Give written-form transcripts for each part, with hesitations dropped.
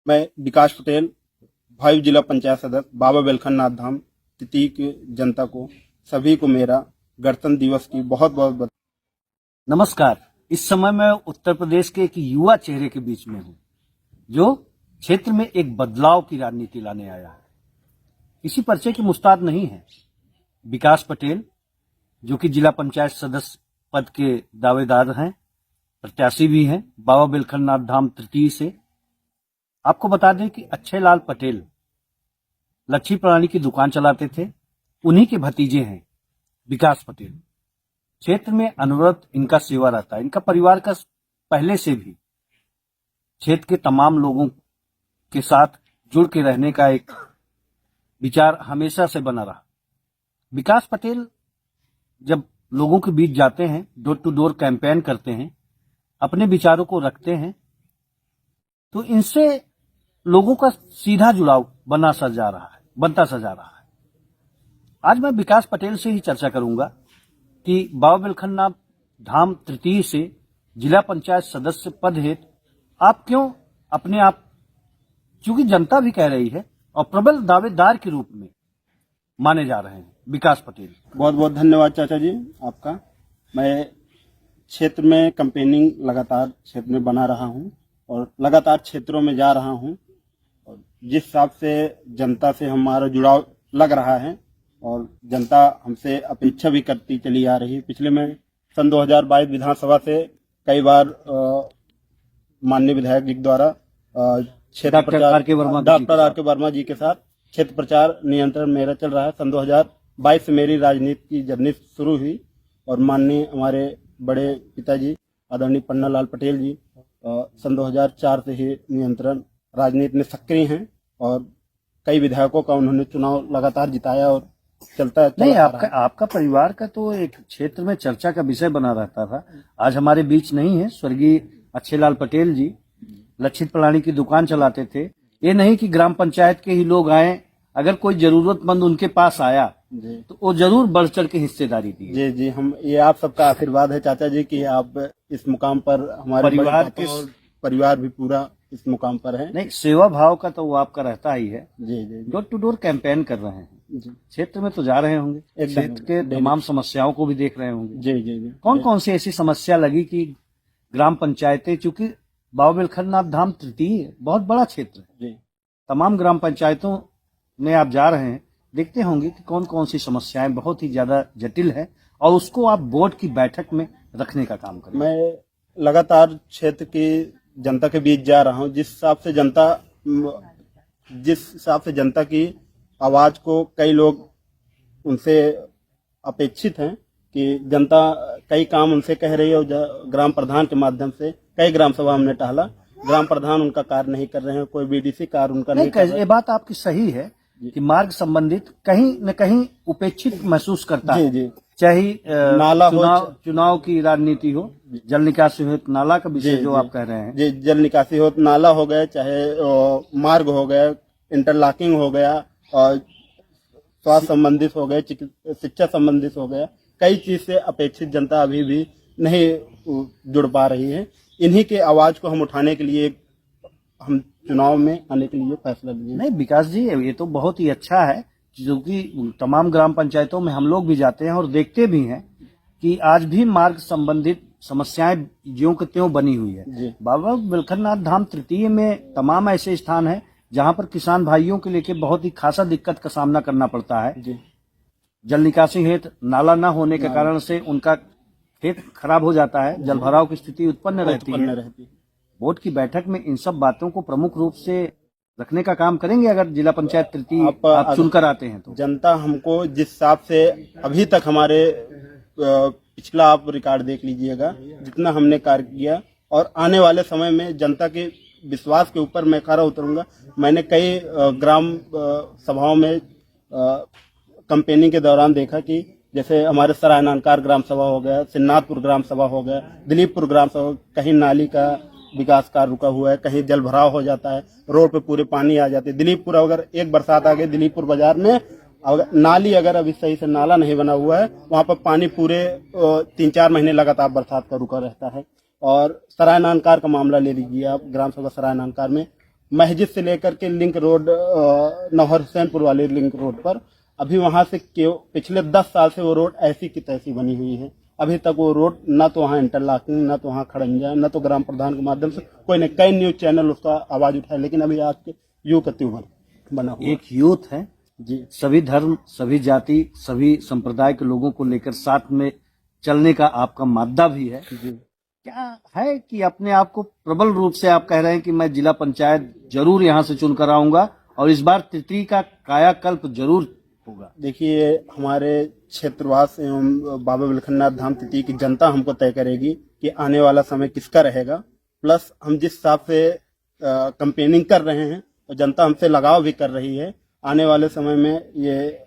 मैं विकास पटेल, भाई जिला पंचायत सदस्य बाबा बेलखन नाथ धाम तिती की जनता को, सभी को मेरा गणतंत्र दिवस की बहुत बहुत बधाई। नमस्कार। इस समय मैं उत्तर प्रदेश के एक युवा चेहरे के बीच में हूं, जो क्षेत्र में एक बदलाव की राजनीति लाने आया है। किसी परिचय की मुस्ताद नहीं है। विकास पटेल, जो कि जिला पंचायत सदस्य पद के दावेदार हैं, प्रत्याशी भी हैं, बाबा बेलखन नाथ धाम तृतीय से। आपको बता दें कि अक्षय लाल पटेल लच्छी प्रणाली की दुकान चलाते थे। उन्हीं के भतीजे हैं विकास पटेल। क्षेत्र में अनवरत इनका सेवा रहता है। इनका परिवार का पहले से भी क्षेत्र के तमाम लोगों के साथ जुड़ के रहने का एक विचार हमेशा से बना रहा। विकास पटेल जब लोगों के बीच जाते हैं, डोर टू डोर कैंपेन करते हैं, अपने विचारों को रखते हैं, तो इनसे लोगों का सीधा जुड़ाव बनता सा जा रहा है। आज मैं विकास पटेल से ही चर्चा करूंगा कि बाबा बेलखन नाथ धाम तृतीय से जिला पंचायत सदस्य पद हेतु आप क्यों अपने आप, क्योंकि जनता भी कह रही है और प्रबल दावेदार के रूप में माने जा रहे हैं विकास पटेल। बहुत बहुत धन्यवाद चाचा जी आपका। मैं क्षेत्र में कैंपेनिंग लगातार क्षेत्र में बना रहा हूं और लगातार क्षेत्रों में जा रहा हूं, और जिस हिसाब से जनता से हमारा जुड़ाव लग रहा है और जनता हमसे अपेक्षा भी करती चली आ रही है। पिछले में सन 2022 विधानसभा से कई बार माननीय विधायक जी द्वारा क्षेत्र प्रचार डॉक्टर आर के वर्मा जी के साथ क्षेत्र प्रचार नियंत्रण मेरा चल रहा है। सन 2022 से मेरी राजनीति की जर्नी शुरू हुई और माननीय हमारे बड़े पिताजी आदरणीय पन्ना लाल पटेल जी सन 2004 से ही नियंत्रण राजनीति में सक्रिय हैं और कई विधायकों का उन्होंने चुनाव लगातार जिताया और चलता नहीं। आपका परिवार का तो एक क्षेत्र में चर्चा का विषय बना रहता था। आज हमारे बीच नहीं है। स्वर्गीय अक्षय लाल पटेल जी लक्षित प्रणाली की दुकान चलाते थे। ये नहीं कि ग्राम पंचायत के ही लोग आए, अगर कोई जरूरतमंद उनके पास आया तो वो जरूर बढ़ चढ़ के हिस्सेदारी दी। जी जी, हम ये आप सबका आशीर्वाद है चाचा जी कि आप इस मुकाम पर, हमारे परिवार भी पूरा इस मुकाम पर है। नहीं, सेवा भाव का तो वो आपका रहता ही है। जी जी, डोर टू डोर कैंपेन कर रहे हैं, क्षेत्र में तो जा रहे होंगे, क्षेत्र के तमाम समस्याओं को भी देख रहे होंगे। जी जी जी। कौन कौन सी ऐसी समस्या लगी कि ग्राम पंचायतें, चूंकि बाबा बेलखन नाथ धाम तृतीय बहुत बड़ा क्षेत्र है जी, तमाम ग्राम पंचायतों में आप जा रहे हैं, देखते होंगे कि कौन कौन सी समस्याएं बहुत ही ज्यादा जटिल है और उसको आप बोर्ड की बैठक में रखने का काम करें। मैं लगातार क्षेत्र की जनता के बीच जा रहा हूं। जिस हिसाब से जनता की आवाज को कई लोग उनसे अपेक्षित हैं कि जनता कई काम उनसे कह रही है और ग्राम प्रधान के माध्यम से कई ग्राम सभा हमने टहला, ग्राम प्रधान उनका कार्य नहीं कर रहे हैं, कोई बीडीसी कार्य उनका नहीं कर रहे हैं। ये बात आपकी सही है कि मार्ग संबंधित कहीं न कहीं उपेक्षित महसूस करता है। जी, चाहे नाला चुनाव की राजनीति हो, जल निकासी हो, नाला का विषय जो आप कह रहे हैं, जी, जल निकासी हो, नाला हो गया, चाहे मार्ग हो गया, इंटरलॉकिंग हो गया, और स्वास्थ्य संबंधित हो गए, शिक्षा संबंधित हो गया, कई चीज से अपेक्षित जनता अभी भी नहीं जुड़ पा रही है। इन्हीं के आवाज को हम उठाने के लिए हम चुनाव में आने के लिए फैसला लिए। नहीं विकास जी, ये तो बहुत ही अच्छा है, क्योंकि तमाम ग्राम पंचायतों में हम लोग भी जाते हैं और देखते भी हैं कि आज भी मार्ग संबंधित समस्याएं ज्यों के त्यों बनी हुई है। बाबा बेलखन नाथ धाम तृतीय में तमाम ऐसे स्थान हैं जहां पर किसान भाइयों के लेके बहुत ही खासा दिक्कत का सामना करना पड़ता है। जल निकासी हेतु नाला न होने के कारण से उनका खेत खराब हो जाता है, जल भराव की स्थिति उत्पन्न रहती है। बोर्ड की बैठक में इन सब बातों को प्रमुख रूप से रखने का काम करेंगे अगर जिला पंचायत तृतीय आप चुनकर आते हैं तो। जनता हमको जिस हिसाब से अभी तक हमारे पिछला आप रिकॉर्ड देख लीजिएगा, जितना हमने कार्य किया, और आने वाले समय में जनता के विश्वास के ऊपर मैं खरा उतरूंगा। मैंने कई ग्राम सभाओं में कैंपेनिंग के दौरान देखा कि जैसे हमारे सराय नानकार ग्राम सभा हो गया, सिन्नाथपुर ग्राम सभा हो गया, दिलीपपुर ग्राम सभा, कहीं नाली का विकास कार्य रुका हुआ है, कहीं जल भराव हो जाता है, रोड पे पूरे पानी आ जाते हैं। दिलीपपुर अगर एक बरसात आ गई, दिलीपपुर बाजार में अगर नाली अगर अभी सही से नाला नहीं बना हुआ है, वहाँ पर पानी पूरे 3-4 महीने लगातार बरसात का रुका रहता है। और सराय नानकार का मामला ले लीजिए आप, ग्राम सभा सराय नानकार में मस्जिद से लेकर के लिंक रोड नौहर हुसैनपुर वाले लिंक रोड पर अभी वहां से पिछले 10 साल से वो रोड ऐसी की तैसी बनी हुई है। अभी तक वो रोड ना तो वहाँ इंटरलॉकिंग, ना तो वहाँ खड़ंजा, ना तो ग्राम प्रधान के माध्यम से कोई ने, कई न्यूज चैनल उसका आवाज उठाया, लेकिन अभी आज के युग त्योहार बना हुआ। एक यूथ है जी, सभी धर्म, सभी जाति, सभी संप्रदाय के लोगों को लेकर साथ में चलने का आपका मादा भी है। जी। क्या है कि अपने आप को प्रबल रूप से आप कह रहे हैं कि मैं जिला पंचायत जरूर यहाँ से चुनकर आऊंगा और इस बार तितली का कायाकल्प जरूर होगा। देखिए, हमारे क्षेत्रवास एवं बाबा विलखननाथ धाम तिथि की जनता हमको तय करेगी कि आने वाला समय किसका रहेगा। प्लस हम जिस हिसाब से कंपेनिंग कर रहे हैं और जनता हमसे लगाव भी कर रही है, आने वाले समय में ये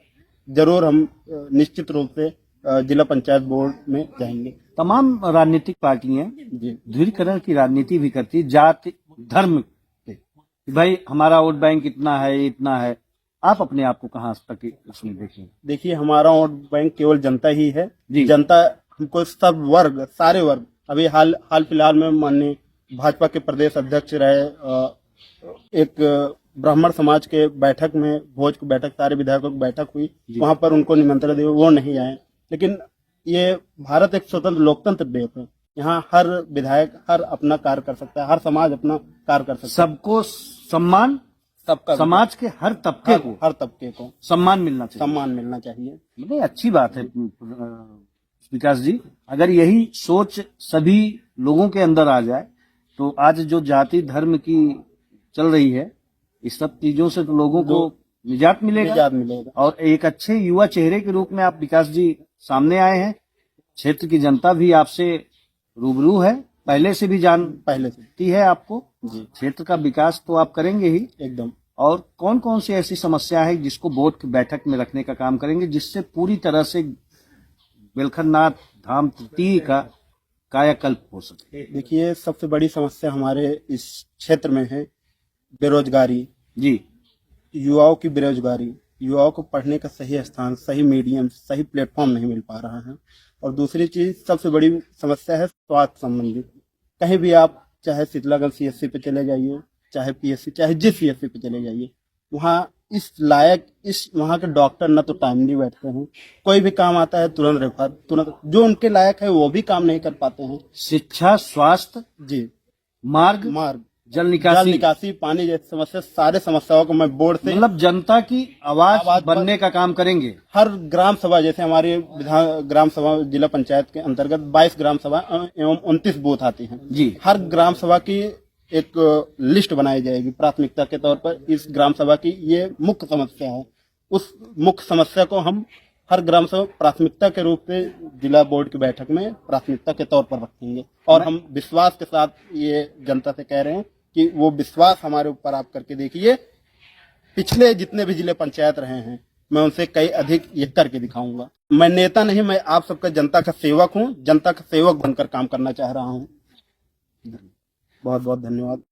जरूर हम निश्चित रूप से जिला पंचायत बोर्ड में जाएंगे। तमाम राजनीतिक पार्टियां जी, ध्रुवीकरण की राजनीति भी करती, जाति धर्म पे कि भाई हमारा वोट बैंक इतना है, इतना है। आप अपने आप को कहाँ तक उसमें देखें? देखिए, हमारा वोट बैंक केवल जनता ही है। जी। जनता हमको सब वर्ग, सारे वर्ग, अभी हाल फिलहाल में माननीय भाजपा के प्रदेश अध्यक्ष रहे एक ब्राह्मण समाज के बैठक में, भोज की बैठक, सारे विधायकों की बैठक हुई, वहां पर उनको निमंत्रण दिया, वो नहीं आए। लेकिन ये भारत एक स्वतंत्र लोकतंत्र देश है, यहाँ हर विधायक हर अपना कार्य कर सकता है, हर समाज अपना कार्य कर सकता है। सबको सम्मान, सबका समाज के हर तबके को हर तबके को सम्मान मिलना चाहिए। सम्मान मिलना चाहिए। नहीं, अच्छी बात है विकास जी। अगर यही सोच सभी लोगों के अंदर आ जाए तो आज जो जाति धर्म की चल रही है, इस सब चीजों से तो लोगों को निजात मिलेगा। और एक अच्छे युवा चेहरे के रूप में आप विकास जी सामने आए हैं। क्षेत्र की जनता भी आपसे रूबरू है, पहले से भी जानती है आपको। क्षेत्र का विकास तो आप करेंगे ही एकदम। और कौन कौन सी ऐसी समस्या है जिसको बोर्ड की बैठक में रखने का काम करेंगे, जिससे पूरी तरह से विलखननाथ धाम तृतीय का कायाकल्प हो सके? देखिए, सबसे बड़ी समस्या हमारे इस क्षेत्र में है बेरोजगारी। जी, युवाओं की बेरोजगारी, युवाओं को पढ़ने का सही स्थान, सही मीडियम, सही प्लेटफॉर्म नहीं मिल पा रहा है। और दूसरी चीज सबसे बड़ी समस्या है स्वास्थ्य संबंधी। कहीं भी आप चाहे शीतलागंज CSC पे चले जाइए, चाहे PSC, चाहे जिस CSC पे चले जाइए, वहाँ वहाँ के डॉक्टर न तो टाइमली बैठते हैं, कोई भी काम आता है तुरंत जो उनके लायक है वो भी काम नहीं कर पाते हैं। शिक्षा, स्वास्थ्य, जी, मार्ग, जल निकासी, पानी जैसी समस्या, सारे समस्याओं को मैं बोर्ड से, मतलब जनता की आवाज बनने का काम करेंगे। हर ग्राम सभा, जैसे हमारी ग्राम सभा जिला पंचायत के अंतर्गत 22 ग्राम सभा एवं 29 बूथ आती हैं जी। हर ग्राम सभा की एक लिस्ट बनाई जाएगी प्राथमिकता के तौर पर। इस ग्राम सभा की ये मुख्य समस्या है, उस मुख्य समस्या को हम हर ग्राम सभा प्राथमिकता के रूप में जिला बोर्ड की बैठक में प्राथमिकता के तौर पर रखेंगे। और हम विश्वास के साथ ये जनता से कह रहे हैं कि वो विश्वास हमारे ऊपर आप करके देखिए। पिछले जितने भी जिले पंचायत रहे हैं, मैं उनसे कई अधिक ये करके दिखाऊंगा। मैं नेता नहीं, मैं आप सबका जनता का सेवक हूँ, जनता का सेवक बनकर काम करना चाह रहा हूँ। बहुत बहुत धन्यवाद।